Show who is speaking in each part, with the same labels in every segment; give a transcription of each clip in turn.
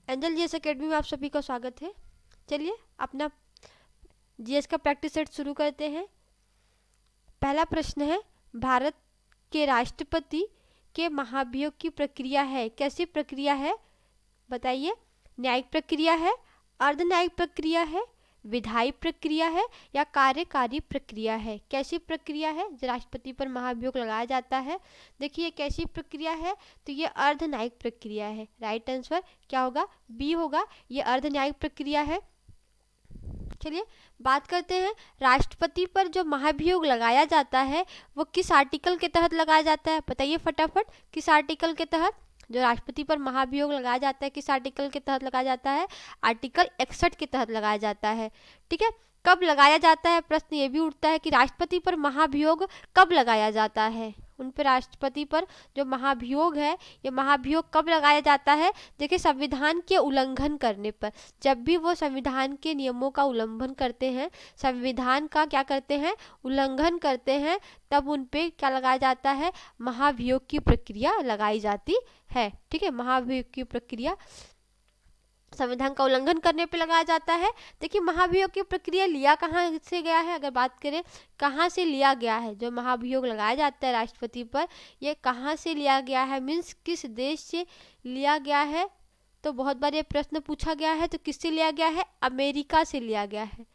Speaker 1: Angel GS academy में आप सभी का स्वागत है। चलिए अपना जीएस का प्रैक्टिस सेट शुरू करते हैं। पहला प्रश्न है, भारत के राष्ट्रपति के महाभियोग की प्रक्रिया है, कैसी प्रक्रिया है बताइए। न्यायिक प्रक्रिया है, अर्धन्यायिक प्रक्रिया है, विधायी प्रक्रिया है या कार्यकारी प्रक्रिया है। कैसी प्रक्रिया है जो राष्ट्रपति पर महाभियोग लगाया जाता है? देखिए कैसी प्रक्रिया है, तो ये अर्धन्यायिक प्रक्रिया है। राइट आंसर क्या होगा? बी होगा, ये अर्धन्यायिक प्रक्रिया है। चलिए बात करते हैं, राष्ट्रपति पर जो महाभियोग लगाया जाता है वो किस आर्टिकल के तहत लगाया जाता है? बताइए फटाफट, किस आर्टिकल के तहत जो राष्ट्रपति पर महाभियोग लगाया जाता है, किस आर्टिकल के तहत लगाया जाता है? आर्टिकल 61 के तहत लगाया जाता है। ठीक है, कब लगाया जाता है? प्रश्न ये भी उठता है कि राष्ट्रपति पर महाभियोग कब लगाया जाता है। उन पर राष्ट्रपति पर जो महाभियोग है, ये महाभियोग कब लगाया जाता है? देखिए संविधान के उल्लंघन करने पर, जब भी वो संविधान के नियमों का उल्लंघन करते हैं, संविधान का क्या करते हैं? उल्लंघन करते हैं, तब उन पे क्या लगाया जाता है? महाभियोग की प्रक्रिया लगाई जाती है। ठीक है, महाभियोग की प्रक्रिया संविधान का उल्लंघन करने पे लगाया जाता है। देखिए महाभियोग की प्रक्रिया लिया कहाँ से गया है, अगर बात करें कहाँ से लिया गया है, जो महाभियोग लगाया जाता है राष्ट्रपति पर, ये कहाँ से लिया गया है, मीन्स किस देश से लिया गया है। तो बहुत बार ये प्रश्न पूछा गया है, तो किससे लिया गया है? अमेरिका से लिया गया है।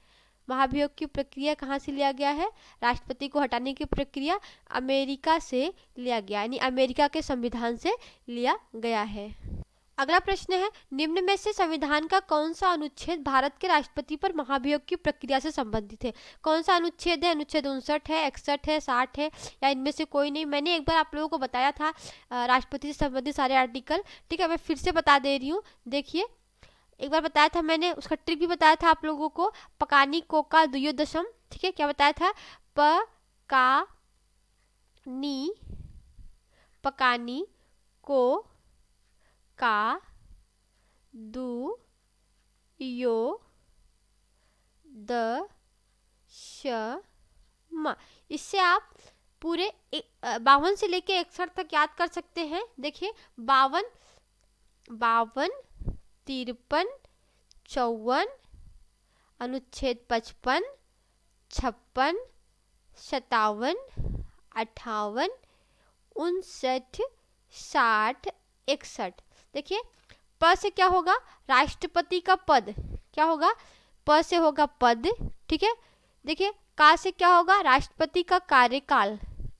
Speaker 1: महाभियोग की प्रक्रिया कहाँ से लिया गया है? राष्ट्रपति को हटाने की प्रक्रिया अमेरिका से लिया गया, यानी अमेरिका के संविधान से लिया गया है। अगला प्रश्न है, निम्न में से संविधान का कौन सा अनुच्छेद भारत के राष्ट्रपति पर महाभियोग की प्रक्रिया से संबंधित है? कौन सा अनुच्छेद है? अनुच्छेद 59 है, 61 है, 60 है या इनमें से कोई नहीं? मैंने एक बार आप लोगों को बताया था राष्ट्रपति से संबंधित सारे आर्टिकल। ठीक है, मैं फिर से बता दे रही हूँ। देखिए एक बार बताया था मैंने, उसका ट्रिक भी बताया था आप लोगों को। पकानी कोका द्वयोदशम। ठीक है, क्या बताया था? पकानी को का दु यो द श म। इससे आप पूरे 52 से लेके 61 तक याद कर सकते हैं। देखिए 52, 53, 54, अनुच्छेद 55, 56, 57, 58, 59, 60, 61। देखिए प से क्या होगा? राष्ट्रपति का पद। क्या होगा? प से होगा पद। ठीक है, देखिए का से क्या होगा? राष्ट्रपति का कार्यकाल।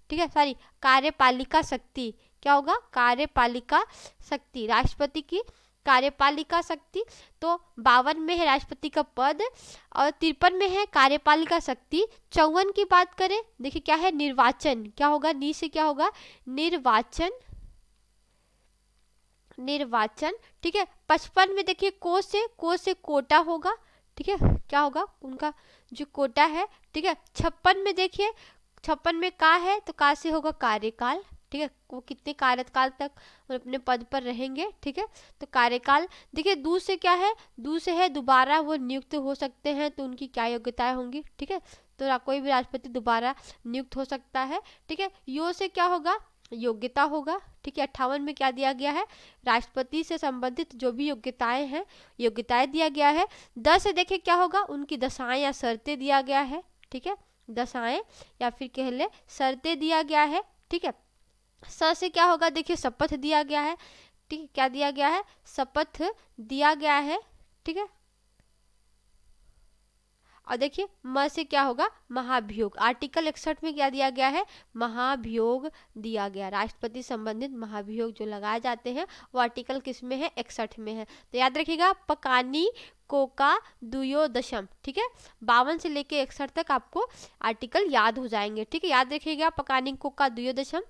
Speaker 1: ठीक है, सॉरी, कार्यपालिका शक्ति। क्या होगा? कार्यपालिका शक्ति, राष्ट्रपति की कार्यपालिका शक्ति। तो 52 में है राष्ट्रपति का पद और 53 में है कार्यपालिका शक्ति। 54 की बात करें, देखिए क्या है? निर्वाचन। क्या होगा? नी से क्या होगा? निर्वाचन, निर्वाचन। ठीक है, 55 में देखिए को से कोटा होगा। ठीक है, क्या होगा? उनका जो कोटा है। ठीक है, 56 में देखिए, 56 में का है तो का से होगा कार्यकाल। ठीक है, वो कितने कार्यकाल तक अपने पद पर रहेंगे। ठीक है, तो कार्यकाल। देखिए दू से क्या है? दू से है दोबारा वो नियुक्त हो सकते हैं, तो उनकी क्या योग्यताएं होंगी। ठीक है, तो कोई भी राष्ट्रपति दोबारा नियुक्त हो सकता है। ठीक है, यो से क्या होगा? योग्यता होगा। ठीक है, 58 में क्या दिया गया है? राष्ट्रपति से संबंधित जो भी योग्यताएं हैं, योग्यताएं दिया गया है। 10 से देखिए क्या होगा? उनकी दशाएं या शर्तें दिया गया है। ठीक है, दशाएं या फिर कह ले शर्तें दिया गया है। ठीक है, स से क्या होगा? देखिए शपथ दिया गया है। ठीक है, क्या दिया गया है? शपथ दिया गया है। ठीक है, और देखिए म से क्या होगा? महाभियोग। आर्टिकल 61 में क्या दिया गया है? महाभियोग दिया गया। राष्ट्रपति संबंधित महाभियोग जो लगाए जाते हैं वो आर्टिकल किस में है? 61 में है। तो याद रखिएगा पकानी कोका द्वयोदशम। ठीक है, 52 से लेके 61 तक आपको आर्टिकल याद हो जाएंगे। ठीक है, याद रखिएगा पकानी कोका द्वयोदशम।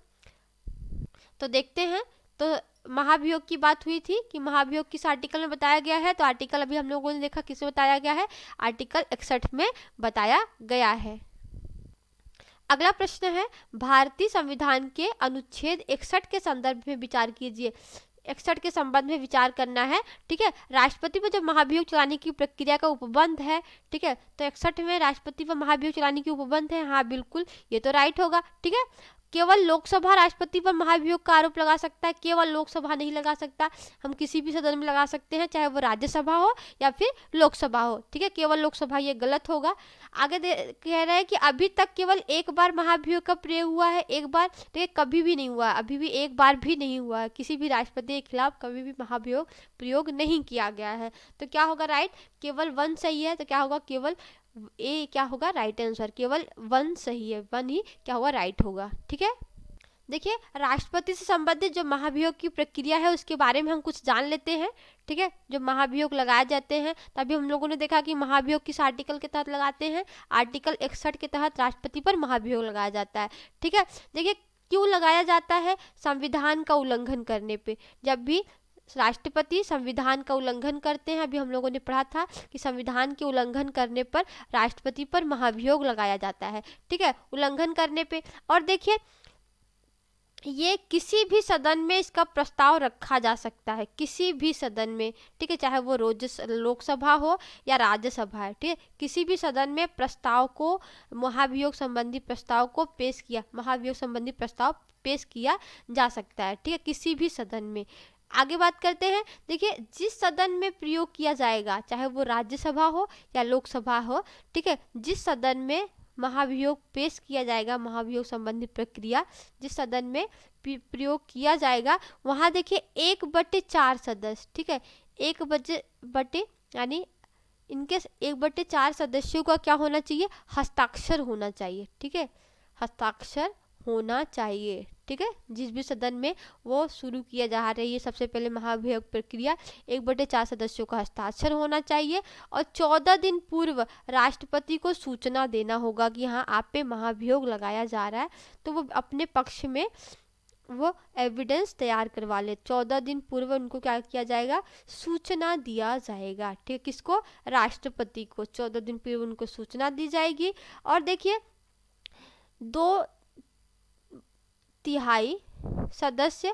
Speaker 1: तो देखते हैं, तो महाभियोग की बात हुई थी कि महाभियोग किस आर्टिकल में बताया गया है। तो आर्टिकल अभी हम लोगों ने देखा किसमें बताया गया है? आर्टिकल 61 में बताया गया है। अगला प्रश्न है, भारतीय संविधान के अनुच्छेद 61 के संदर्भ में विचार कीजिए। 61 के संबंध में विचार करना है। ठीक है, राष्ट्रपति पर जब महाभियोग चलाने की प्रक्रिया का उपबंध है। ठीक है, तो 61 में राष्ट्रपति पर महाभियोग चलाने की उपबंध है। हाँ बिल्कुल, ये तो राइट होगा। ठीक है, केवल लोकसभा राष्ट्रपति पर महाभियोग का आरोप लगा सकता है, केवल लोकसभा नहीं लगा सकता, हम किसी भी सदन में लगा सकते हैं, चाहे वो राज्यसभा हो या फिर लोकसभा हो, ठीक है। केवल लोकसभा ये गलत होगा। आगे कह रहा है कि अभी तक केवल एक बार महाभियोग का प्रयोग हुआ है, एक बार, ठीक है, कभी भी नहीं हुआ, अभी भी एक बार भी नहीं हुआ है, किसी भी राष्ट्रपति के खिलाफ कभी भी महाभियोग प्रयोग नहीं किया गया है। तो क्या होगा राइट, केवल वन सही है, तो क्या होगा, केवल ए क्या होगा राइट आंसर, केवल वन सही है, वन ही क्या होगा राइट होगा, ठीक है। देखिए राष्ट्रपति से संबंधित जो महाभियोग की प्रक्रिया है उसके बारे में हम कुछ जान लेते हैं, ठीक है। जो महाभियोग लगाए जाते हैं, तभी हम लोगों ने देखा कि महाभियोग किस आर्टिकल के तहत लगाते हैं, आर्टिकल 61 के तहत राष्ट्रपति पर महाभियोग लगाया जाता है, ठीक है। देखिए क्यों लगाया जाता है, संविधान का उल्लंघन करने पे। जब भी राष्ट्रपति संविधान का उल्लंघन करते हैं, अभी हम लोगों ने पढ़ा था कि संविधान के उल्लंघन करने पर राष्ट्रपति पर महाभियोग लगाया जाता है, ठीक है, उल्लंघन करने पे। और देखिए ये किसी भी सदन में इसका प्रस्ताव रखा जा सकता है, किसी भी सदन में, ठीक है, चाहे वो रोज लोकसभा हो या राज्यसभा है, ठीक है, किसी भी सदन में प्रस्ताव को, महाभियोग संबंधी प्रस्ताव को पेश किया, महाभियोग संबंधी प्रस्ताव पेश किया जा सकता है, ठीक है, किसी भी सदन में। आगे बात करते हैं, देखिए जिस सदन में प्रयोग किया जाएगा, चाहे वो राज्यसभा हो या लोकसभा हो, ठीक है, जिस सदन में महाभियोग पेश किया जाएगा, महाभियोग संबंधी प्रक्रिया जिस सदन में प्रयोग किया जाएगा, वहाँ देखिए 1/4 सदस्य, ठीक है, 1/4 यानी इनके 1/4 सदस्यों का क्या होना चाहिए, हस्ताक्षर होना चाहिए, ठीक है, हस्ताक्षर होना चाहिए, ठीक है। जिस भी सदन में वो शुरू किया जा रही है सबसे पहले महाभियोग प्रक्रिया, 1/4 सदस्यों का हस्ताक्षर होना चाहिए और 14 दिन पूर्व राष्ट्रपति को सूचना देना होगा कि हाँ आप पे महाभियोग लगाया जा रहा है, तो वो अपने पक्ष में वो एविडेंस तैयार करवा ले। 14 दिन पूर्व उनको क्या किया जाएगा, सूचना दिया जाएगा, ठीक है, किसको, राष्ट्रपति को 14 दिन पूर्व उनको सूचना दी जाएगी। और देखिए 2/3 सदस्य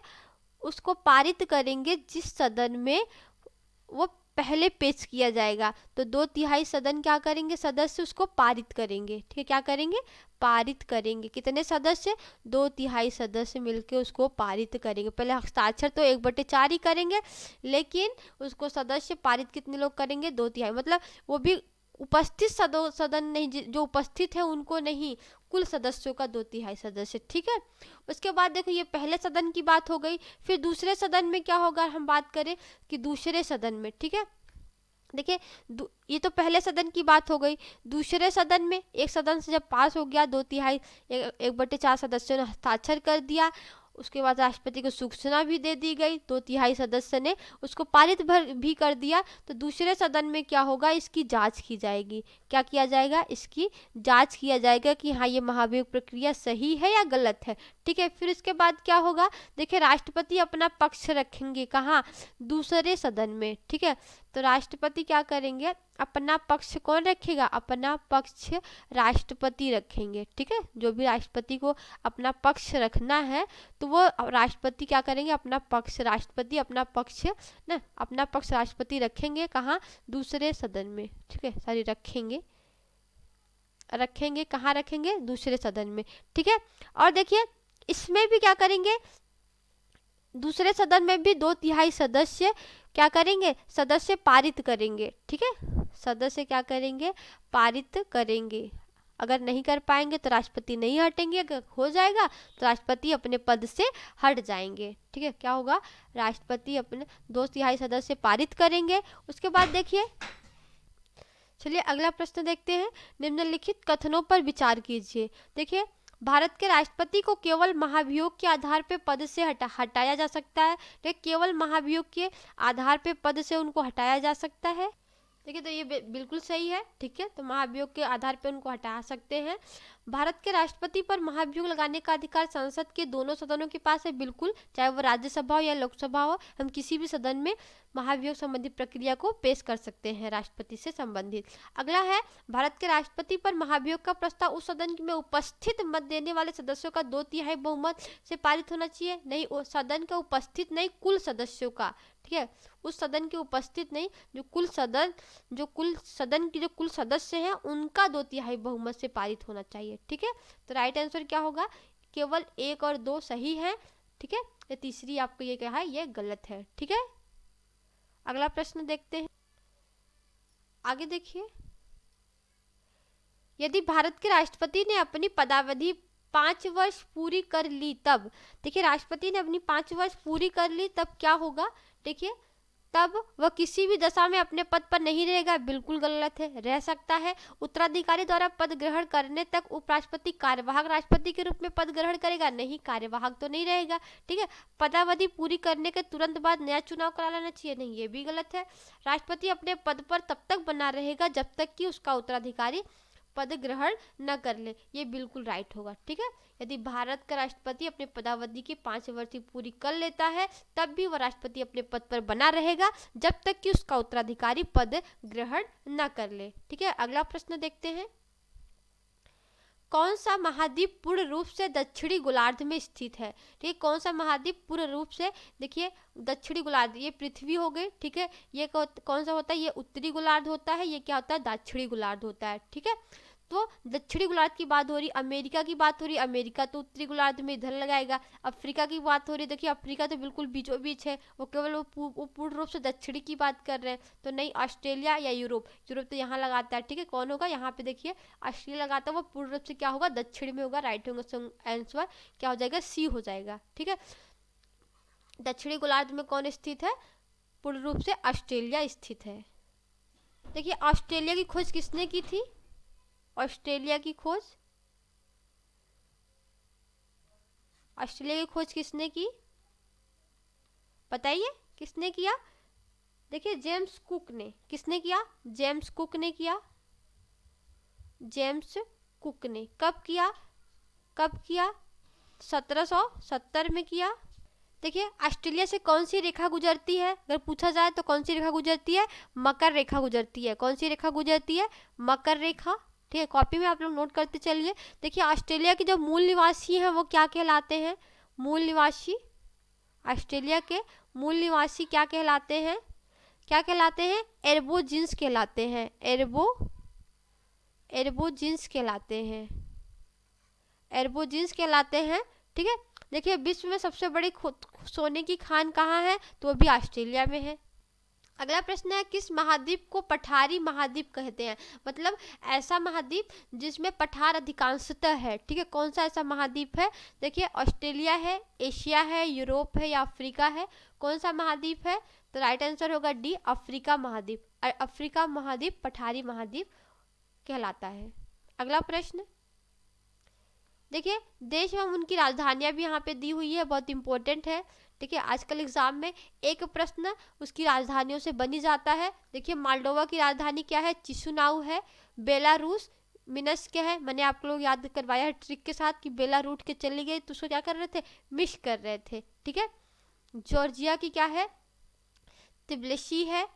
Speaker 1: उसको पारित करेंगे जिस सदन में वो पहले पेश किया जाएगा, तो 2/3 सदन क्या करेंगे, सदस्य उसको पारित करेंगे, ठीक है, क्या करेंगे, पारित करेंगे। कितने सदस्य, 2/3 सदस्य मिलके उसको पारित करेंगे। पहले हस्ताक्षर तो 1/4 ही करेंगे, लेकिन उसको सदस्य पारित कितने लोग करेंगे, 2/3, मतलब वो भी उपस्थित सदन नहीं, जो उपस्थित है उनको नहीं, कुल सदस्यों का 2/3 सदस्य, ठीक है। उसके बाद देखो ये पहले सदन की बात हो गई, फिर दूसरे सदन में क्या होगा, हम बात करें कि दूसरे सदन में, ठीक है, देखिए ये तो पहले सदन की बात हो गई। दूसरे सदन में एक सदन से जब पास हो गया, 2/3 1/4 सदस्यों ने हस्ताक्षर कर दिया, उसके बाद राष्ट्रपति को सूचना भी दे दी गई, 2/3 सदस्य ने उसको पारित भी कर दिया, तो दूसरे सदन में क्या होगा, इसकी जांच की जाएगी। क्या किया जाएगा, इसकी जांच किया जाएगा कि हाँ ये महाभियोग प्रक्रिया सही है या गलत है, ठीक है। फिर इसके बाद क्या होगा, देखिए राष्ट्रपति अपना पक्ष रखेंगे कहाँ, दूसरे सदन में, ठीक है। तो राष्ट्रपति क्या करेंगे, अपना पक्ष कौन रखेगा, अपना पक्ष राष्ट्रपति रखेंगे, ठीक है। जो भी राष्ट्रपति को अपना पक्ष रखना है तो वो राष्ट्रपति क्या करेंगे, अपना पक्ष, राष्ट्रपति अपना पक्ष ना, अपना पक्ष राष्ट्रपति रखेंगे कहाँ, दूसरे सदन में, ठीक है, सॉरी रखेंगे कहाँ रखेंगे, दूसरे सदन में, ठीक है। और देखिए इसमें भी क्या करेंगे, दूसरे सदन में भी 2/3 सदस्य क्या करेंगे, सदस्य पारित करेंगे, ठीक है, सदस्य क्या करेंगे, पारित करेंगे। अगर नहीं कर पाएंगे तो राष्ट्रपति नहीं हटेंगे, अगर हो जाएगा तो राष्ट्रपति अपने पद से हट जाएंगे, ठीक है। क्या होगा, राष्ट्रपति अपने 2/3 सदस्य पारित करेंगे। उसके बाद देखिए, चलिए अगला प्रश्न देखते हैं, निम्नलिखित कथनों पर विचार कीजिए। देखिए भारत के राष्ट्रपति को केवल महाभियोग के आधार पे पद से हटाया जा सकता है, लेकिन केवल महाभियोग के आधार पे पद से उनको हटाया जा सकता है। देखिए तो ये बिल्कुल सही है, ठीक है, तो महाभियोग के आधार पे उनको हटा सकते हैं। भारत के राष्ट्रपति पर महाभियोग लगाने का अधिकार संसद के दोनों सदनों के पास है, बिल्कुल, चाहे वो राज्यसभा हो या लोकसभा हो, हम किसी भी सदन में महाभियोग संबंधी प्रक्रिया को पेश कर सकते हैं राष्ट्रपति से संबंधित। अगला है, भारत के राष्ट्रपति पर महाभियोग का प्रस्ताव उस सदन में उपस्थित मत देने वाले सदस्यों का 2/3 बहुमत से पारित होना चाहिए। नहीं, सदन के उपस्थित नहीं, कुल सदस्यों का, ठीक है, उस सदन के उपस्थित नहीं, जो कुल सदन के जो कुल सदस्य हैं उनका 2/3 बहुमत से पारित होना चाहिए, ठीक है। तो राइट आंसर क्या होगा, केवल 1 और 2 सही हैं, ठीक है। ये तीसरी आपको ये कहा है ये गलत है, ठीक है। अगला प्रश्न देखते हैं, आगे देखिए। यदि भारत के राष्ट्रपति ने अपनी पदावधि 5 वर्ष पूरी कर ली तब, देखिए राष्ट्रपति ने अपनी 5 वर्ष पूरी कर ली तब क्या होगा, देखिए तब वह किसी भी दशा में अपने पद पर नहीं रहेगा, बिल्कुल गलत है, रह सकता है। उत्तराधिकारी द्वारा पद ग्रहण करने तक उपराष्ट्रपति कार्यवाहक राष्ट्रपति के रूप में पद ग्रहण करेगा, नहीं कार्यवाहक तो नहीं रहेगा, ठीक है। पदावधि पूरी करने के तुरंत बाद नया चुनाव करा लेना चाहिए, नहीं ये भी गलत है। राष्ट्रपति अपने पद पर तब तक बना रहेगा जब तक कि उसका उत्तराधिकारी पद ग्रहण न कर ले, ये बिल्कुल राइट होगा, ठीक है। यदि भारत का राष्ट्रपति अपने पदावधि की 5 वर्ष पूरी कर लेता है तब भी वह राष्ट्रपति अपने पद पर बना रहेगा जब तक कि उसका उत्तराधिकारी पद ग्रहण न कर ले, ठीक है। अगला प्रश्न देखते हैं, कौन सा महाद्वीप पूर्ण रूप से दक्षिणी गोलार्ध में स्थित है, ठीक है। कौन सा महाद्वीप पूर्ण रूप से, देखिए दक्षिणी गोलार्ध ये पृथ्वी हो गई, ठीक है। ये कौन सा होता है, ये उत्तरी गोलार्ध होता है, ये क्या होता है दक्षिणी गोलार्ध होता है, ठीक है। तो दक्षिणी गोलार्ध की बात हो रही, अमेरिका की बात हो रही, अमेरिका तो उत्तरी गोलार्ध में इधर लगाएगा। अफ्रीका की बात हो रही, देखिए अफ्रीका तो बिल्कुल बीचों बीच है, वो केवल वो पूर्ण रूप से दक्षिणी की बात कर रहे हैं, तो नहीं। ऑस्ट्रेलिया या यूरोप, यूरोप तो यहाँ लगाता है, ठीक है। कौन होगा यहाँ पे, देखिए ऑस्ट्रेलिया लगाता है, वो पूर्ण रूप से क्या होगा दक्षिण में होगा, राइट होगा आंसर क्या हो जाएगा, सी हो जाएगा, ठीक है। दक्षिणी गोलार्ध में कौन स्थित है, पूर्ण रूप से ऑस्ट्रेलिया स्थित है। देखिए ऑस्ट्रेलिया की खोज किसने की थी, ऑस्ट्रेलिया की खोज, ऑस्ट्रेलिया की खोज किसने की, बताइए किसने किया, देखिए जेम्स कुक ने, किसने किया, जेम्स कुक ने किया, जेम्स कुक ने। कब किया, कब किया, 1770 में किया। देखिए ऑस्ट्रेलिया से कौन सी रेखा गुजरती है, अगर पूछा जाए तो कौन सी रेखा गुजरती है, मकर रेखा गुजरती है। कौन सी रेखा गुजरती है, मकर रेखा, ठीक है। कॉपी में आप लोग नोट करते चलिए। देखिए ऑस्ट्रेलिया के जो मूल निवासी हैं वो क्या कहलाते हैं, मूल निवासी, ऑस्ट्रेलिया के मूल निवासी क्या कहलाते हैं, क्या कहलाते हैं, एर्बोजिन्स कहलाते हैं, एर्बोजिन्स कहलाते हैं, एर्बोजिन्स कहलाते हैं, ठीक है। देखिए विश्व में सबसे बड़ी सोने की खान कहाँ है, तो वो भी ऑस्ट्रेलिया में है। अगला प्रश्न है, किस महाद्वीप को पठारी महाद्वीप कहते हैं, मतलब ऐसा महाद्वीप जिसमें पठार अधिकांशतः है, ठीक है। कौन सा ऐसा महाद्वीप है, देखिए ऑस्ट्रेलिया है, एशिया है, यूरोप है या अफ्रीका है, कौन सा महाद्वीप है, तो राइट आंसर होगा डी, अफ्रीका महाद्वीप। अफ्रीका महाद्वीप पठारी महाद्वीप कहलाता है। अगला प्रश्न देखिए, देश एवं उनकी राजधानियां भी यहाँ पे दी हुई है, बहुत इंपॉर्टेंट है, ठीक है। आजकल एग्जाम में एक प्रश्न उसकी राजधानियों से बनी जाता है। देखिए मोल्डोवा की राजधानी क्या है, चिशुनाउ है। बेलारूस मिनस्क है, मैंने आप लोग याद करवाया है ट्रिक के साथ कि बेला रूट के चली गई तो उसको क्या कर रहे थे, मिस कर रहे थे, ठीक है। जॉर्जिया की क्या है, तिब्लिसी है।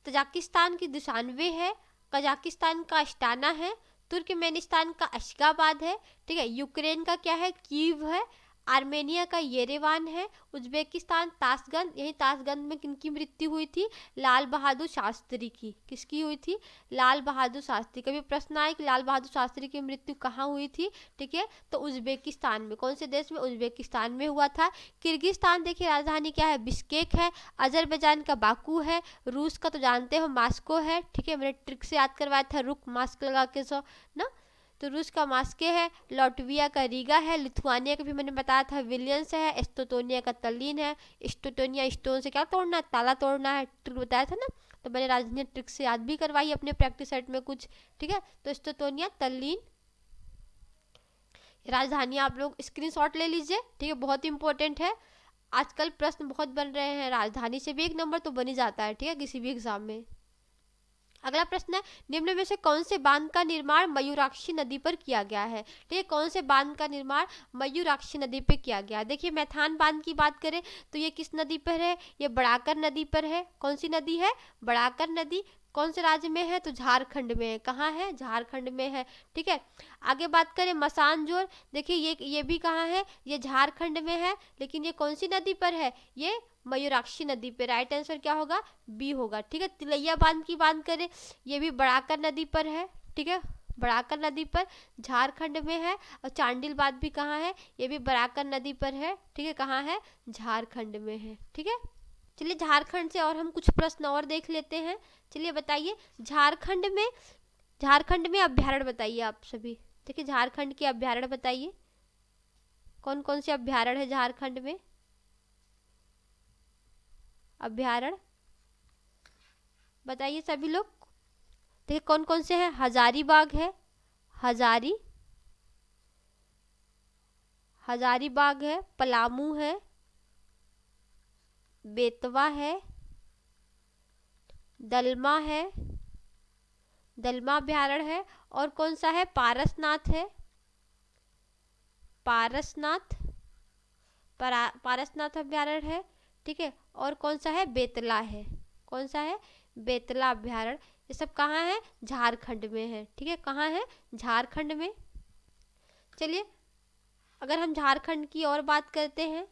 Speaker 1: तजाकिस्तान की दुशानबे है। कजाकिस्तान का अस्ताना है। तुर्कमेनिस्तान का अशगाबाद है, ठीक है। यूक्रेन का क्या है, कीव है। आर्मेनिया का येरेवान है। उज्बेकिस्तान ताशगंद, यही ताशगंद में किनकी मृत्यु हुई थी, लाल बहादुर शास्त्री की। किसकी हुई थी, लाल बहादुर शास्त्री। कभी प्रश्न आए कि लाल बहादुर शास्त्री की मृत्यु कहाँ हुई थी, ठीक है, तो उज्बेकिस्तान में। कौन से देश में, उज्बेकिस्तान में हुआ था। किर्गिस्तान देखिए राजधानी क्या है, बिश्केक है। अजरबैजान का बाकू है। रूस का तो जानते हो मास्को है, ठीक है, मैंने ट्रिक से याद करवाया था, रुक मास्क लगा के सो ना, तो रूस का मास्के है। लॉटविया का रीगा है। लिथुआनिया का भी मैंने बताया था विलियंस है। एस्टोटोनिया का तल्लीन है। एस्टोटोनिया स्टोन से क्या तोड़ना है, ताला तोड़ना है, ट्रिक बताया था ना, तो मैंने राजधानी ट्रिक से याद भी करवाई अपने प्रैक्टिस सेट में कुछ, ठीक है। तो एस्टोटोनिया तल्लीन राजधानी आप लोग स्क्रीनशॉट ले लीजिए, ठीक है, बहुत इंपॉर्टेंट है। आजकल प्रश्न बहुत बन रहे हैं, राजधानी से भी एक नंबर तो बन ही जाता है, ठीक है, किसी भी एग्जाम में। अगला प्रश्न है, निम्न में से कौन से बांध का निर्माण मयूराक्षी नदी पर किया गया है, ठीक है। कौन से बांध का निर्माण मयूराक्षी नदी पर किया गया है। देखिए मैथान बांध की बात करें तो ये किस नदी पर है, ये बड़ाकर नदी पर है। कौन सी नदी है, बड़ाकर नदी। कौन से राज्य में है, तो झारखंड में है। कहाँ है, झारखंड में है, ठीक है। आगे बात करें मसानजोर, देखिए ये भी कहाँ है, ये झारखंड में है, लेकिन ये कौन सी नदी पर है, ये मयूराक्षी नदी पे। राइट आंसर क्या होगा, बी होगा, ठीक है। तिलैया बांध की बात करें, ये भी बड़ाकर नदी पर है, ठीक है, बराकर नदी पर झारखंड में है। और चांडिल बांध भी कहाँ है, ये भी बराकर नदी पर है, ठीक है, कहाँ है, झारखंड में है, ठीक है। चलिए झारखंड से और हम कुछ प्रश्न और देख लेते हैं। चलिए बताइए झारखंड में अभ्यारण्य बताइए आप सभी। देखिए झारखंड के अभ्यारण्य बताइए, कौन कौन से अभ्यारण्य है झारखंड में, अभ्यारण्य बताइए सभी लोग। देखिए कौन कौन से हैं, हजारीबाग है, हजारीबाग है, पलामू है, बेतवा है, दलमा है, दलमा अभ्यारण्य है, और कौन सा है, पारसनाथ है, पारसनाथ अभ्यारण्य है, ठीक है। और कौन सा है, बेतला है, कौन सा है, बेतला अभ्यारण्य। ये सब कहाँ है, झारखंड में है, ठीक है, कहाँ है, झारखंड में। चलिए अगर हम झारखंड की और बात करते हैं,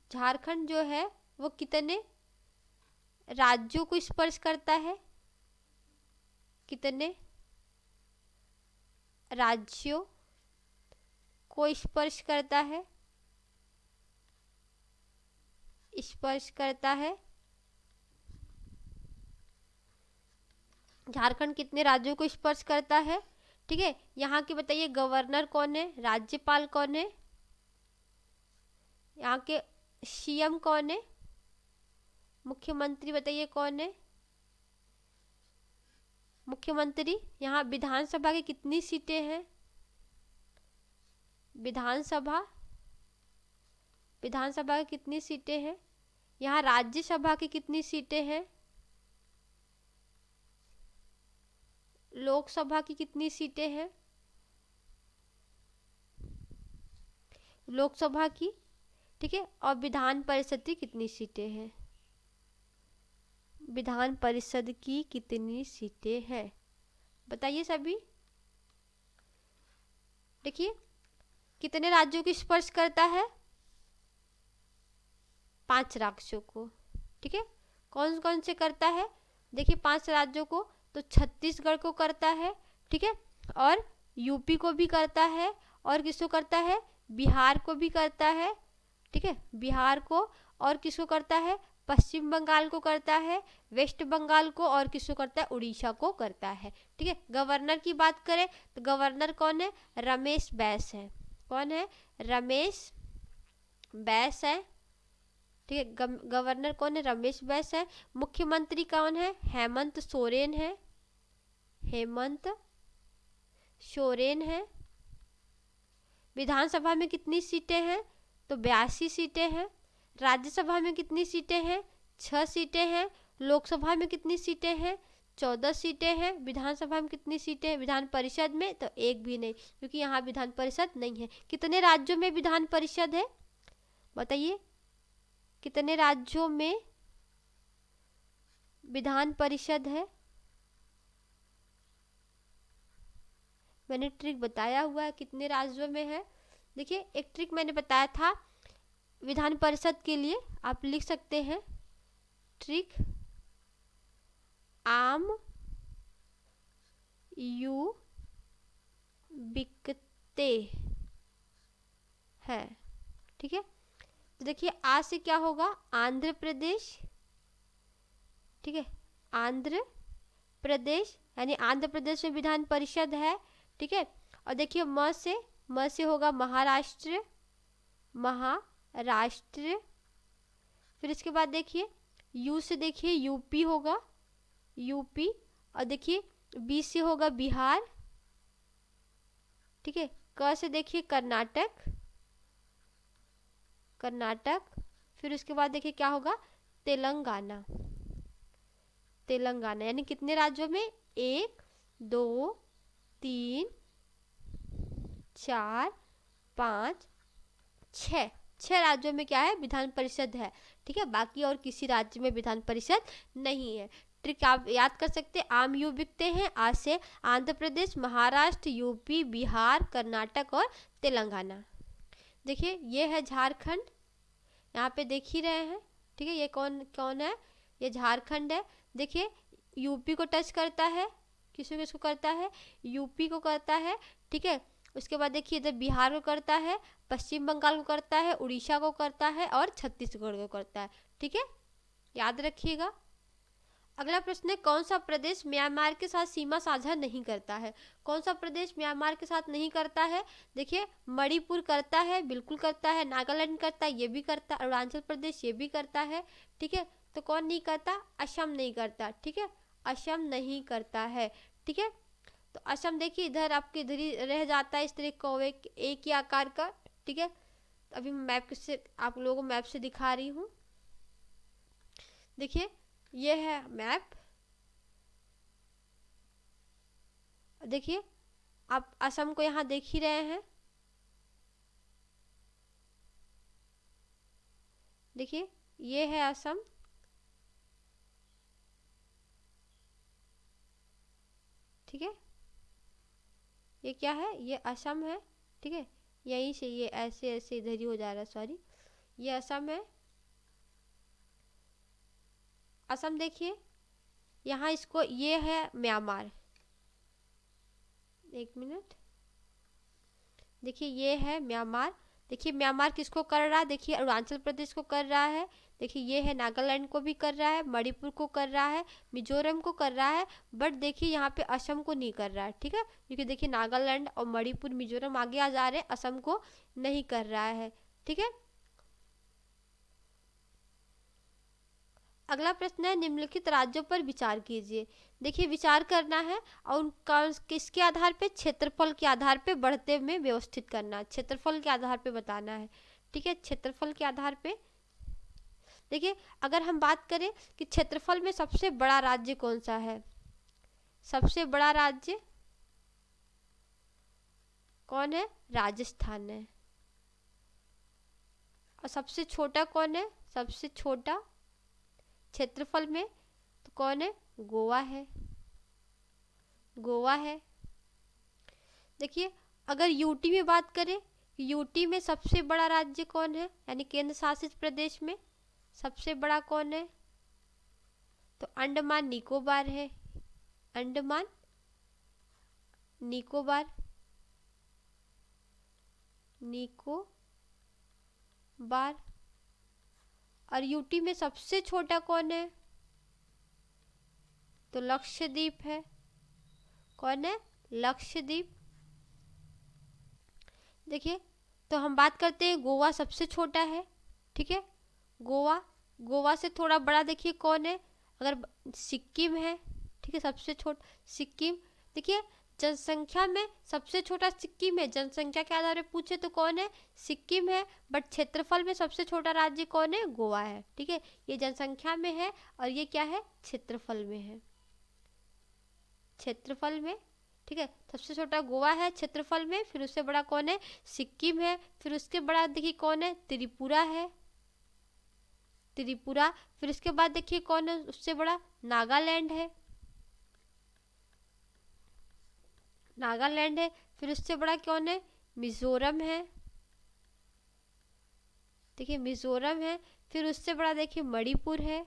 Speaker 1: झारखंड जो है वो कितने राज्यों को स्पर्श करता है, कितने राज्यों को स्पर्श करता है, झारखंड कितने राज्यों को स्पर्श करता है, ठीक है। यहाँ के बताइए गवर्नर कौन है, राज्यपाल कौन है, यहाँ के सीएम कौन है, मुख्यमंत्री बताइए कौन है, मुख्यमंत्री। यहाँ विधानसभा की कितनी सीटें हैं, विधानसभा की कितनी सीटें हैं। यहाँ राज्यसभा की कितनी सीटें हैं, लोकसभा की कितनी सीटें हैं, लोकसभा की, ठीक है। और विधान परिषद की कितनी सीटें हैं, विधान परिषद की कितनी सीटें हैं, बताइए सभी। देखिए कितने राज्यों की स्पर्श करता है, 5 राज्यों को, ठीक है। कौन कौन से करता है, देखिए 5 राज्यों को, तो छत्तीसगढ़ को करता है, ठीक है, और यूपी को भी करता है, और किसको करता है, बिहार को भी करता है, ठीक है, बिहार को, और किसको करता है, पश्चिम बंगाल को करता है, वेस्ट बंगाल को, और किसको करता है, उड़ीसा को करता है, ठीक है। गवर्नर की बात करें तो गवर्नर कौन है, रमेश बैस है, कौन है, रमेश बैस है, ठीक है। गवर्नर कौन है, रमेश बैस है। मुख्यमंत्री कौन है, हेमंत सोरेन है, विधानसभा में कितनी सीटें हैं, तो 82 सीटें हैं। राज्यसभा में कितनी सीटें हैं, 6 सीटें हैं। लोकसभा में कितनी सीटें हैं, 14 सीटें हैं। विधानसभा में कितनी सीटें हैं, विधान परिषद में तो एक भी नहीं, क्योंकि यहाँ विधान परिषद नहीं है। कितने राज्यों में विधान परिषद है, बताइए, कितने राज्यों में विधान परिषद है। मैंने ट्रिक बताया हुआ है कितने राज्यों में है। देखिए एक ट्रिक मैंने बताया था विधान परिषद के लिए, आप लिख सकते हैं ट्रिक, आम यू बिकते हैं, ठीक है। तो देखिए आ से क्या होगा, आंध्र प्रदेश, ठीक है, आंध्र प्रदेश, यानी आंध्र प्रदेश में विधान परिषद है, ठीक है। और देखिए म से होगा महाराष्ट्र, फिर इसके बाद देखिए यू से देखिए यूपी होगा, यूपी, और देखिए बी से होगा बिहार, ठीक है। क से देखिए कर्नाटक, फिर उसके बाद देखिए क्या होगा, तेलंगाना, यानी कितने राज्यों में, 1 2 3 4 5 6 राज्यों में क्या है, विधान परिषद है, ठीक है। बाकी और किसी राज्य में विधान परिषद नहीं है। ट्रिक आप याद कर सकते हैं, आम यू बिकते हैं, आज से आंध्र प्रदेश, महाराष्ट्र, यूपी, बिहार, कर्नाटक और तेलंगाना। देखिए ये है झारखंड, यहाँ पे देख ही रहे हैं, ठीक है। ये कौन है, ये झारखंड है। देखिए यूपी को टच करता है, किसको किसको करता है, यूपी को करता है, ठीक है। उसके बाद देखिए इधर बिहार को करता है, पश्चिम बंगाल को करता है, उड़ीसा को करता है और छत्तीसगढ़ को करता है, ठीक है, याद रखिएगा। अगला प्रश्न है, कौन सा प्रदेश म्यांमार के साथ सीमा साझा नहीं करता है? कौन सा प्रदेश म्यांमार के साथ नहीं करता है? देखिए मणिपुर करता है, बिल्कुल करता है, नागालैंड करता है, ये भी करता है, अरुणाचल प्रदेश ये भी करता है, ठीक है। तो कौन नहीं करता? असम नहीं करता, ठीक है, असम नहीं करता है, ठीक है। तो असम देखिए इधर आपके इधर ही रह जाता है, इस तरह को एक ही आकार का, ठीक है। अभी मैं मैप से आप लोगों को मैप से दिखा रही हूँ, देखिए ये है मैप, देखिए आप असम को यहाँ देख ही रहे हैं, देखिए ये है असम, ठीक है, ये क्या है, ये असम है, ठीक है, यहीं से ये ऐसे ऐसे इधर ही हो जा रहा है, सॉरी, ये असम है। असम देखिए यहाँ इसको, ये है म्यांमार, एक मिनट, देखिए ये है म्यांमार, देखिए म्यांमार किसको कर रहा है, देखिए अरुणाचल प्रदेश को कर रहा है, देखिए ये है नागालैंड को भी कर रहा है, मणिपुर को कर रहा है, मिजोरम को कर रहा है, बट देखिए यहाँ पे असम को नहीं कर रहा है, ठीक है, क्योंकि देखिए नागालैंड और मणिपुर मिजोरम आगे आ जा रहे हैं, असम को नहीं कर रहा है, ठीक है। अगला प्रश्न है, निम्नलिखित राज्यों पर विचार कीजिए। देखिए विचार करना है और उनका किसके आधार पे, क्षेत्रफल के आधार पे बढ़ते में व्यवस्थित करना है, क्षेत्रफल के आधार पे बताना है, ठीक है, क्षेत्रफल के आधार पे। देखिए अगर हम बात करें कि क्षेत्रफल में सबसे बड़ा राज्य कौन सा है, सबसे बड़ा राज्य कौन है, राजस्थान है। और सबसे छोटा कौन है, सबसे छोटा क्षेत्रफल में तो कौन है, गोवा है, गोवा है। देखिए अगर यूटी में बात करें, यूटी में सबसे बड़ा राज्य कौन है, यानी केंद्र शासित प्रदेश में सबसे बड़ा कौन है, तो अंडमान निकोबार है, अंडमान निकोबार, निकोबार। और यूटी में सबसे छोटा कौन है, तो लक्षद्वीप है, कौन है, लक्षद्वीप। देखिए तो हम बात करते हैं गोवा सबसे छोटा है, ठीक है, गोवा, गोवा से थोड़ा बड़ा देखिए कौन है, अगर सिक्किम है, ठीक है, सबसे छोटा सिक्किम। देखिए जनसंख्या में सबसे छोटा सिक्किम है, जनसंख्या के आधार पर पूछे तो कौन है, सिक्किम है, बट क्षेत्रफल में सबसे छोटा राज्य कौन है, गोवा है, ठीक है। ये जनसंख्या में है और ये क्या है, क्षेत्रफल में है, क्षेत्रफल में, ठीक है, सबसे छोटा गोवा है क्षेत्रफल में, फिर उससे बड़ा कौन है, सिक्किम है, फिर उसके बड़ा देखिए कौन है, त्रिपुरा है, त्रिपुरा, फिर उसके बाद देखिए कौन है उससे बड़ा, नागालैंड है, नागालैंड है, फिर उससे बड़ा कौन है, मिजोरम है, देखिए मिजोरम है, फिर उससे बड़ा देखिए मणिपुर है,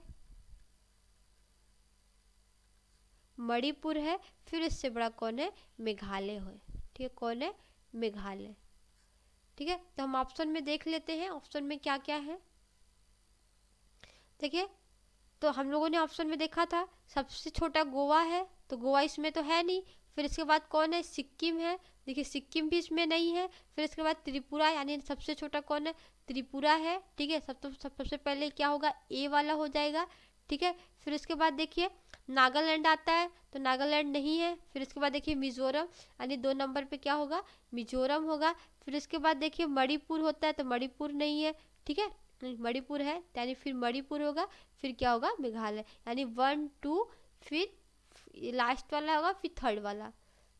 Speaker 1: मणिपुर है, फिर इससे बड़ा कौन है, मेघालय है, ठीक है, कौन है, मेघालय, ठीक है। तो हम ऑप्शन में देख लेते हैं ऑप्शन में क्या क्या है। देखिए तो हम लोगों ने ऑप्शन में देखा था सबसे छोटा गोवा है, तो गोवा इसमें तो है नहीं, फिर इसके बाद कौन है, सिक्किम है, देखिए सिक्किम भी इसमें नहीं है, फिर इसके बाद त्रिपुरा, यानी सबसे छोटा कौन है, त्रिपुरा है, ठीक है, सबसे पहले क्या होगा, ए वाला हो जाएगा, ठीक है। फिर उसके बाद देखिए नागालैंड आता है, तो नागालैंड नहीं है, फिर इसके बाद देखिए मिजोरम, यानी 2 नंबर पे क्या होगा, मिजोरम होगा। फिर इसके बाद देखिए मणिपुर होता है, तो मणिपुर नहीं है, ठीक है, मणिपुर है, यानी फिर मणिपुर होगा, फिर क्या होगा, मेघालय, यानी 1 2, फिर लास्ट वाला होगा, फिर थर्ड वाला,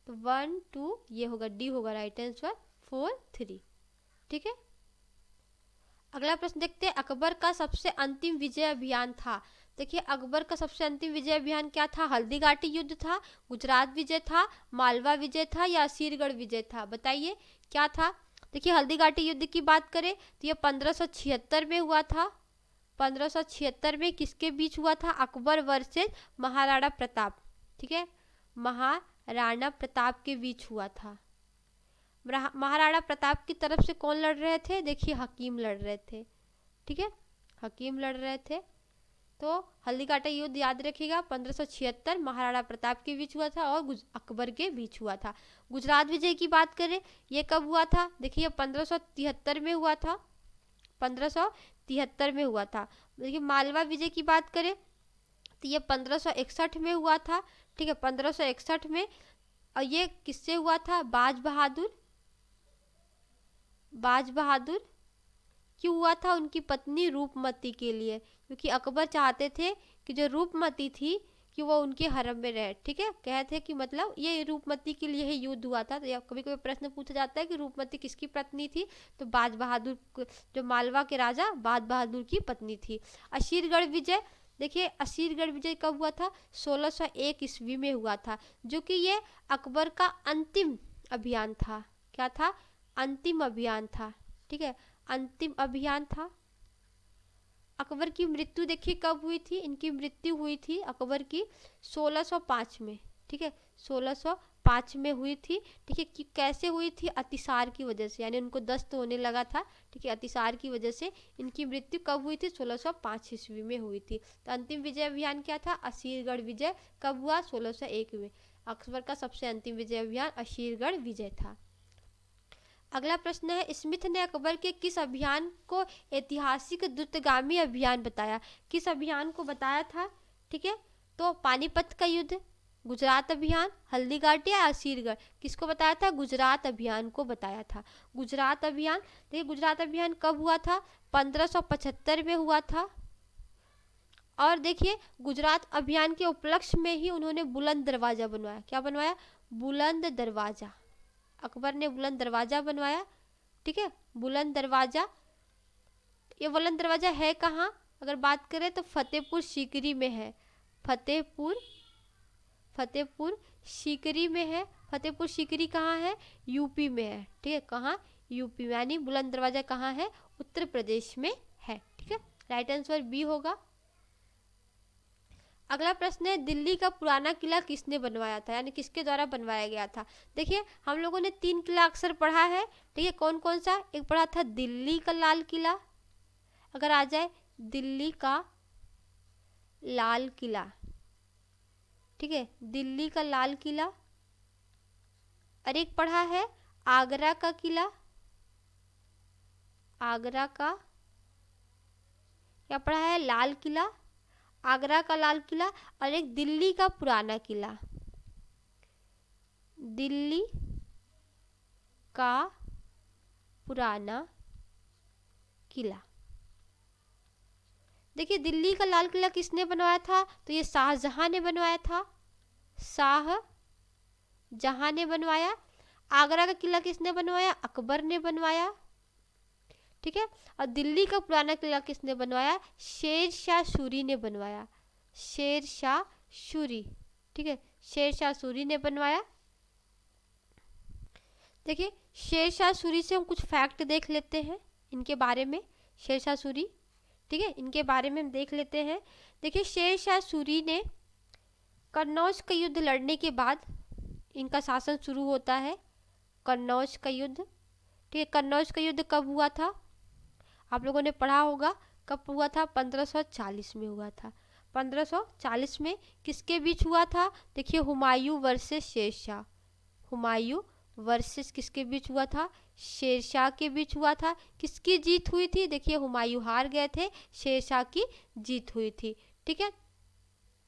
Speaker 1: तो 1 2 ये होगा, डी होगा राइट आंसर, 4 3, ठीक है। अगला प्रश्न देखते हैं, अकबर का सबसे अंतिम विजय अभियान था। देखिए अकबर का सबसे अंतिम विजय अभियान क्या था, हल्दीघाटी युद्ध था, गुजरात विजय था, मालवा विजय था या असीरगढ़ विजय था, बताइए क्या था। देखिए हल्दीघाटी युद्ध की बात करें तो ये 1576 में हुआ था, 1576 में किसके बीच हुआ था? अकबर वर्सेस महाराणा प्रताप। ठीक है, महाराणा प्रताप के बीच हुआ था। महाराणा प्रताप की तरफ से कौन लड़ रहे थे? देखिए हकीम लड़ रहे थे। ठीक है, हकीम लड़ रहे थे। तो हल्दीघाटी युद्ध याद रखिएगा, 1576 महाराणा प्रताप के बीच हुआ था और अकबर के बीच हुआ था। गुजरात विजय की बात करें, ये कब हुआ था? देखिए 1573 में हुआ था, 1573 में हुआ था। देखिए मालवा विजय की बात करें तो ये 1561 में हुआ था। ठीक है, 1561 में। और ये किससे हुआ था? बाज बहादुर क्यों हुआ था? उनकी पत्नी रूपमती के लिए, क्योंकि अकबर चाहते थे कि जो रूपमती थी कि वो उनके हरम में रहे। ठीक है, कहते हैं कि मतलब ये रूपमती के लिए ही युद्ध हुआ था। तो कभी कभी प्रश्न पूछा जाता है कि रूपमती किसकी पत्नी थी? तो बाज बहादुर, जो मालवा के राजा बाज बहादुर की पत्नी थी। असीरगढ़ विजय, देखिए असीरगढ़ विजय कब हुआ था? 1601 ईस्वी में हुआ था, जो कि ये अकबर का अंतिम अभियान था। क्या था? अंतिम अभियान था। ठीक है, अंतिम अभियान था। अकबर की मृत्यु देखिए कब हुई थी? इनकी मृत्यु हुई थी अकबर की 1605 में। ठीक है, 1605 में हुई थी। ठीक है, कि कैसे हुई थी? अतिसार की वजह से, यानी उनको दस्त होने लगा था। ठीक है, अतिसार की वजह से इनकी मृत्यु कब हुई थी? 1605 ईस्वी में हुई थी। तो अंतिम विजय अभियान क्या था? असीरगढ़ विजय। कब हुआ? 1601 में। अकबर का सबसे अंतिम विजय अभियान असीरगढ़ विजय था। अगला प्रश्न है, स्मिथ ने अकबर के किस अभियान को ऐतिहासिक द्रुतगामी अभियान बताया? किस अभियान को बताया था? ठीक है, तो पानीपत का युद्ध, गुजरात अभियान, हल्दीघाटी या असीरगढ़? किसको बताया था? गुजरात अभियान को बताया था। गुजरात अभियान। देखिए गुजरात अभियान कब हुआ था? 1575 में हुआ था। और देखिए गुजरात अभियान के उपलक्ष्य में ही उन्होंने बुलंद दरवाजा बनवाया। क्या बनवाया? बुलंद दरवाजा। अकबर ने बुलंद दरवाजा बनवाया। ठीक है, बुलंद दरवाजा। ये बुलंद दरवाजा है कहाँ? अगर बात करें तो फतेहपुर सीकरी में है। फतेहपुर सीकरी में है। फतेहपुर सीकरी कहाँ है? यूपी में है। ठीक है, कहाँ? यूपी में। यानी बुलंद दरवाजा कहाँ है? उत्तर प्रदेश में है। ठीक है, राइट आंसर बी होगा। अगला प्रश्न है, दिल्ली का पुराना किला किसने बनवाया था? यानी किसके द्वारा बनवाया गया था? देखिए हम लोगों ने 3 किला अक्सर पढ़ा है। ठीक है, कौन कौन सा? एक पढ़ा था दिल्ली का लाल किला। अगर आ जाए दिल्ली का लाल किला। ठीक है, दिल्ली का लाल किला। और एक पढ़ा है आगरा का किला। आगरा का क्या पढ़ा है? लाल किला। आगरा का लाल किला। और एक दिल्ली का पुराना किला। दिल्ली का पुराना किला। देखिए दिल्ली का लाल किला किसने बनवाया था? तो ये शाहजहां ने बनवाया था। शाहजहां ने बनवाया। आगरा का किला किसने बनवाया? अकबर ने बनवाया। ठीक है, और दिल्ली का पुराना किला किसने बनवाया? शेरशाह सूरी ने बनवाया। शेरशाह सूरी। ठीक है, शेरशाह सूरी ने बनवाया। देखिए शेरशाह सूरी से हम कुछ फैक्ट देख लेते हैं इनके बारे में। शेरशाह सूरी, ठीक है, इनके बारे में हम देख लेते हैं। देखिए शेरशाह सूरी ने कन्नौज का युद्ध लड़ने के बाद इनका शासन शुरू होता है। कन्नौज का युद्ध। ठीक है, कन्नौज का युद्ध कब हुआ था? आप लोगों ने पढ़ा होगा। कब हुआ था? 1540 में हुआ था। 1540 में किसके बीच हुआ था? देखिए हुमायूं वर्सेस शेरशाह। हुमायूं वर्सेस किसके बीच हुआ था? शेरशाह के बीच हुआ था। किसकी जीत हुई थी? देखिए हुमायूं हार गए थे, शेरशाह की जीत हुई थी। ठीक है,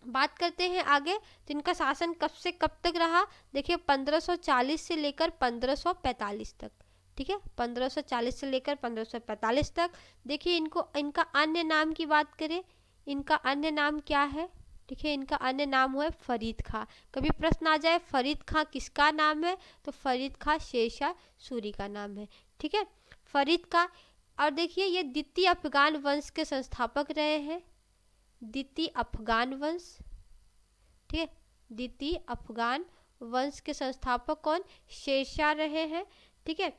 Speaker 1: बात करते हैं आगे। तो इनका शासन कब से कब तक रहा? देखिए 1540 से लेकर 1545 तक। ठीक है, 1540 से लेकर 1545 तक। देखिए इनको, इनका अन्य नाम की बात करें, इनका अन्य नाम क्या है? देखिए इनका अन्य नाम है फरीद खां। कभी प्रश्न आ जाए फरीद खां किसका नाम है? तो फरीद खां शेरशाह सूरी का नाम है। ठीक है, फरीद खां। और देखिए ये द्वितीय अफगान वंश के संस्थापक रहे हैं। द्वितीय अफगान वंश। ठीक है, द्वितीय अफगान वंश के संस्थापक कौन? शेरशाह रहे हैं। ठीक है,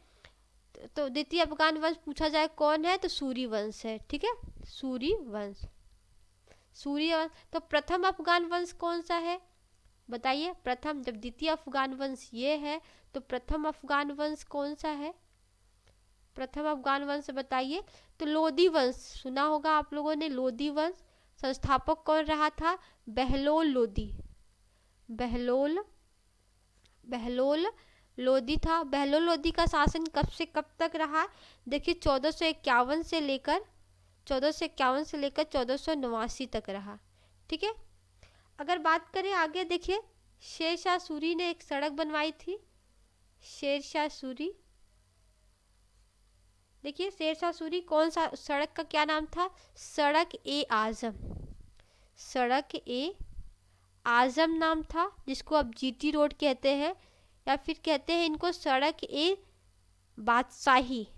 Speaker 1: तो द्वितीय अफगान वंश पूछा जाए कौन है, तो सूरी वंश है। ठीक है, सूरी वंश। सूर्य वंश। तो प्रथम अफगान वंश कौन सा है बताइए। प्रथम, जब द्वितीय अफगान वंश ये है तो प्रथम अफगान वंश कौन सा है। प्रथम अफगान वंश बताइए। तो लोदी वंश सुना होगा आप लोगों ने, लोदी वंश। संस्थापक कौन रहा था, बहलोल लोदी। बहलोल लोदी था। बहलोल लोदी का शासन कब से कब तक रहा, देखिए 1451 से लेकर 1489 तक रहा। ठीक है, अगर बात करें आगे, देखिए शेरशाह सूरी ने एक सड़क बनवाई थी, शेरशाह सूरी। देखिए शेरशाह सूरी कौन सा सड़क का क्या नाम था, सड़क ए आजम। सड़क ए आजम नाम था, जिसको अब जीटी रोड कहते हैं, या फिर कहते हैं इनको सड़क ए बादशाही।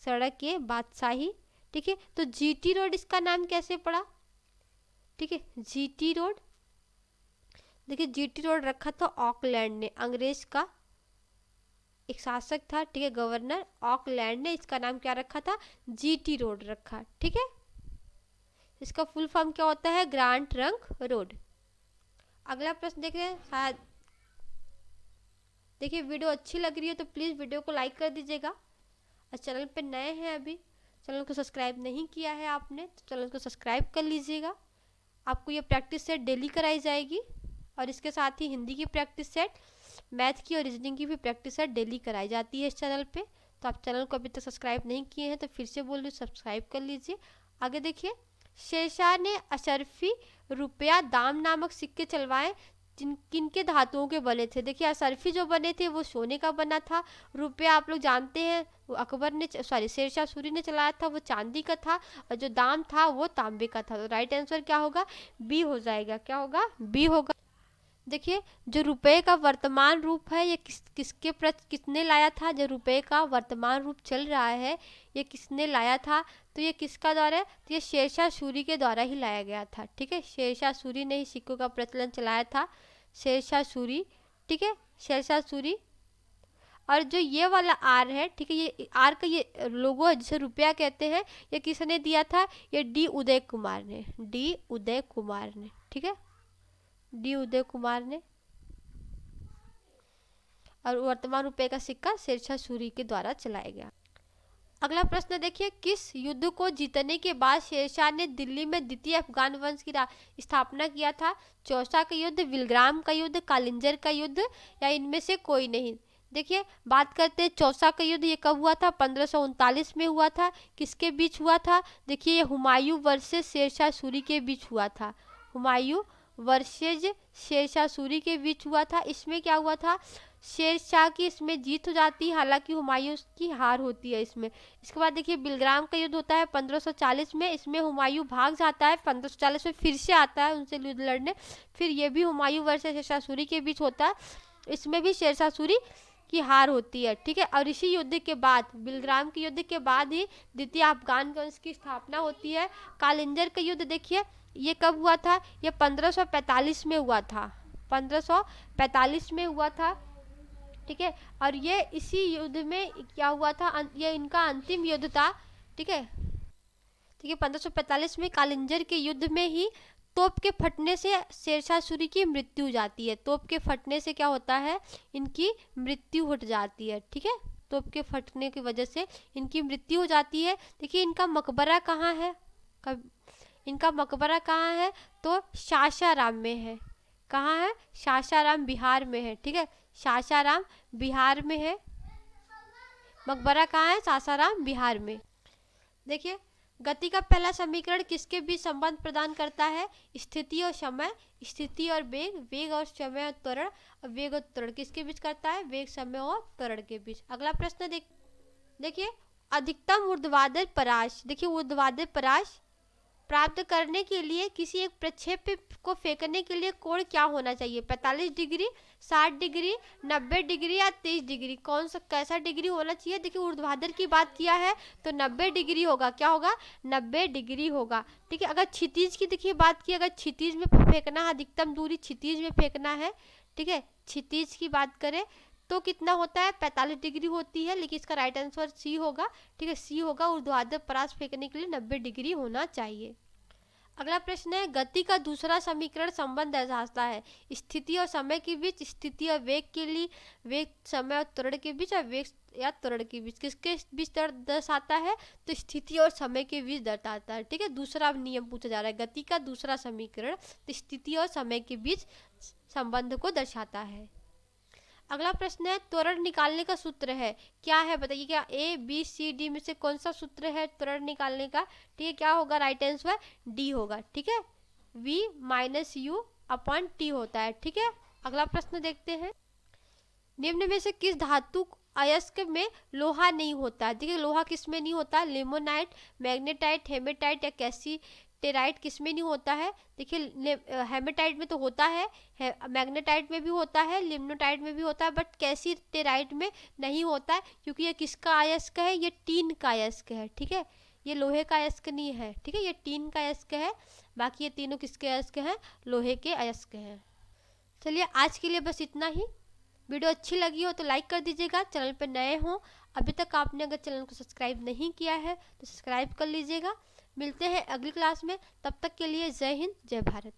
Speaker 1: सड़क ए बादशाही। ठीक है, तो जीटी रोड इसका नाम कैसे पड़ा। ठीक है, जीटी रोड। देखिए जीटी रोड रखा था ऑकलैंड ने, अंग्रेज का एक शासक था। ठीक है, गवर्नर ऑकलैंड ने इसका नाम क्या रखा था, जीटी रोड रखा। ठीक है, इसका फुल फॉर्म क्या होता है, ग्रांट ट्रंक रोड। अगला प्रश्न देख रहे हैं शायद। देखिए वीडियो अच्छी लग रही है तो प्लीज़ वीडियो को लाइक कर दीजिएगा, और चैनल पे नए हैं अभी, चैनल को सब्सक्राइब नहीं किया है आपने तो चैनल को सब्सक्राइब कर लीजिएगा। आपको ये प्रैक्टिस सेट डेली कराई जाएगी, और इसके साथ ही हिंदी की प्रैक्टिस सेट, मैथ की और रीजनिंग की भी प्रैक्टिस सेट डेली कराई जाती है इस चैनल पे। तो आप चैनल को अभी तक सब्सक्राइब नहीं किए हैं तो फिर से बोल रही हूँ, सब्सक्राइब कर लीजिए। आगे देखिए, शेरशाह ने अशरफी रुपया दाम नामक सिक्के चलवाए, किनके धातुओं के बने थे। देखिए अशरफी जो बने थे वो सोने का बना था, रुपया आप लोग जानते हैं वो अकबर ने शेरशाह सूरी ने चलाया था, वो चांदी का था, और जो दाम था वो तांबे का था। तो राइट आंसर क्या होगा, बी हो जाएगा। क्या होगा, बी होगा। देखिए जो रुपए का वर्तमान रूप है ये किसने लाया था, जो रुपए का वर्तमान रूप चल रहा है ये किसने लाया था, तो ये किसका द्वारा है, तो ये शेरशाह सूरी के द्वारा ही लाया गया था। ठीक है, शेरशाह सूरी ने ही सिक्कों का प्रचलन चलाया था, शेरशाह सूरी। ठीक है, शेरशाह सूरी। और जो ये वाला आर है, ठीक है, ये आर का ये लोगो है जिसे रुपया कहते हैं, ये किसने दिया था, ये डी उदय कुमार ने, डी उदय कुमार ने। ठीक है, डी उदय कुमार ने। और वर्तमान रुपए का सिक्का शेरशाह सूरी के द्वारा चलाया गया। अगला प्रश्न देखिए, किस युद्ध को जीतने के बाद शेरशाह ने दिल्ली में द्वितीय अफगान वंश की स्थापना किया था। चौसा का युद्ध, विलग्राम का युद्ध, कालिंजर का युद्ध, या इनमें से कोई नहीं। देखिए बात करते हैं चौसा का युद्ध, ये कब हुआ था, 1539 में हुआ था। किसके बीच हुआ था, देखिए ये हुमायूं वर्सेस शेरशाह सूरी के बीच हुआ था। हुमायूं वर्सेज शेरशाह सूरी के बीच हुआ था। इसमें क्या हुआ था, शेरशाह की इसमें जीत हो जाती है, हालांकि हुमायूं की हार होती है इसमें। इसके बाद देखिए बिलग्राम का युद्ध होता है 1540 में, इसमें हुमायूं भाग जाता है, 1540 में फिर से आता है उनसे युद्ध लड़ने। फिर ये भी हुमायूं वर्सेस शेरशाह सूरी के बीच होता है, इसमें भी शेरशाह सूरी की हार होती है। ठीक है, और इसी युद्ध के बाद, बिलग्राम के युद्ध के बाद ही द्वितीय अफगान वंश की स्थापना होती है। कालिंजर का युद्ध देखिए ये कब हुआ था, ये 1545 में हुआ था, 1545 में हुआ था। ठीक है, और ये इसी युद्ध में क्या हुआ था, ये इनका अंतिम युद्ध था। ठीक है, ठीक है, 1545 में कालिंजर के युद्ध में ही तोप के फटने से शेरशाह सूरी की मृत्यु हो जाती है। तोप के फटने से क्या होता है, इनकी मृत्यु हो जाती है। ठीक है, तोप के फटने की वजह से इनकी मृत्यु हो जाती है। देखिए इनका मकबरा कहाँ है, इनका मकबरा कहाँ है, तो सासाराम में है। कहाँ है, सासाराम बिहार में है। ठीक है, सासाराम बिहार में है, मकबरा कहाँ है, सासाराम बिहार में। देखिए गति का पहला समीकरण किसके बीच संबंध प्रदान करता है, स्थिति और समय, स्थिति और वेग, वेग और समय और त्वरण, और वेग और त्वरण किसके बीच करता है, वेग समय और त्वरण के बीच। अगला प्रश्न देखिए अधिकतम ऊर्ध्वाधर परास। देखिए ऊर्ध्वाधर परास प्राप्त करने के लिए किसी एक प्रक्षेप को फेंकने के लिए कोण क्या होना चाहिए, 45 डिग्री, 60 डिग्री, 90 डिग्री या 30 डिग्री, कौन सा कैसा डिग्री होना चाहिए। देखिए ऊर्ध्वाधर की बात किया है तो 90 डिग्री होगा। क्या होगा, 90 डिग्री होगा। ठीक है, अगर क्षितिज की देखिए बात की, अगर क्षितिज में फेंकना है, अधिकतम दूरी क्षितिज में फेंकना है। ठीक है, क्षितिज की बात करें तो कितना होता है, 45 डिग्री होती है, लेकिन इसका राइट आंसर सी होगा। ठीक है, सी होगा। ऊर्ध्वाधर परास फेंकने के लिए 90 डिग्री होना चाहिए। अगला प्रश्न है, गति का दूसरा समीकरण संबंध दर्शाता है स्थिति और समय के बीच, स्थिति और वेग के लिए, वेग समय और त्वरण के बीच, और वेग या त्वरण के बीच। किसके बीच दर्शाता है, तो स्थिति और समय के बीच दर्शाता है। ठीक है, दूसरा नियम पूछा जा रहा है, गति का दूसरा समीकरण तो स्थिति और समय के बीच संबंध को दर्शाता है। अगला प्रश्न है, त्वरण निकालने का सूत्र है, क्या है बताइए। क्या ए बी सी डी में से कौन सा सूत्र है त्वरण निकालने का। ठीक है, क्या होगा, राइट आंसर डी होगा। ठीक है, v minus you upon T होता है। ठीक है, अगला प्रश्न देखते हैं, निम्न में से किस धातु अयस्क में लोहा नहीं होता है। देखिए, लोहा किस में नहीं होता, लिमोनाइट, मैग्नेटाइट, हेमेटाइट या कैल्सीटेराइट किस में नहीं होता है। देखिए, हेमेटाइट में तो होता है, मैग्नेटाइट में भी होता है, लिमोनाइट में भी होता है, बट कैल्सीटेराइट में नहीं होता है, क्योंकि ये किसका अयस्क है, ये टीन का अयस्क है। ठीक है, ये लोहे का अयस्क नहीं है। ठीक है, ये टीन का अयस्क है, बाकी ये तीनों किसके अयस्क हैं, लोहे के अयस्क हैं। चलिए, आज के लिए बस इतना ही। वीडियो अच्छी लगी हो तो लाइक कर दीजिएगा, चैनल पर नए हो अभी तक आपने अगर चैनल को सब्सक्राइब नहीं किया है तो सब्सक्राइब कर लीजिएगा। मिलते हैं अगली क्लास में, तब तक के लिए जय हिंद, जय भारत।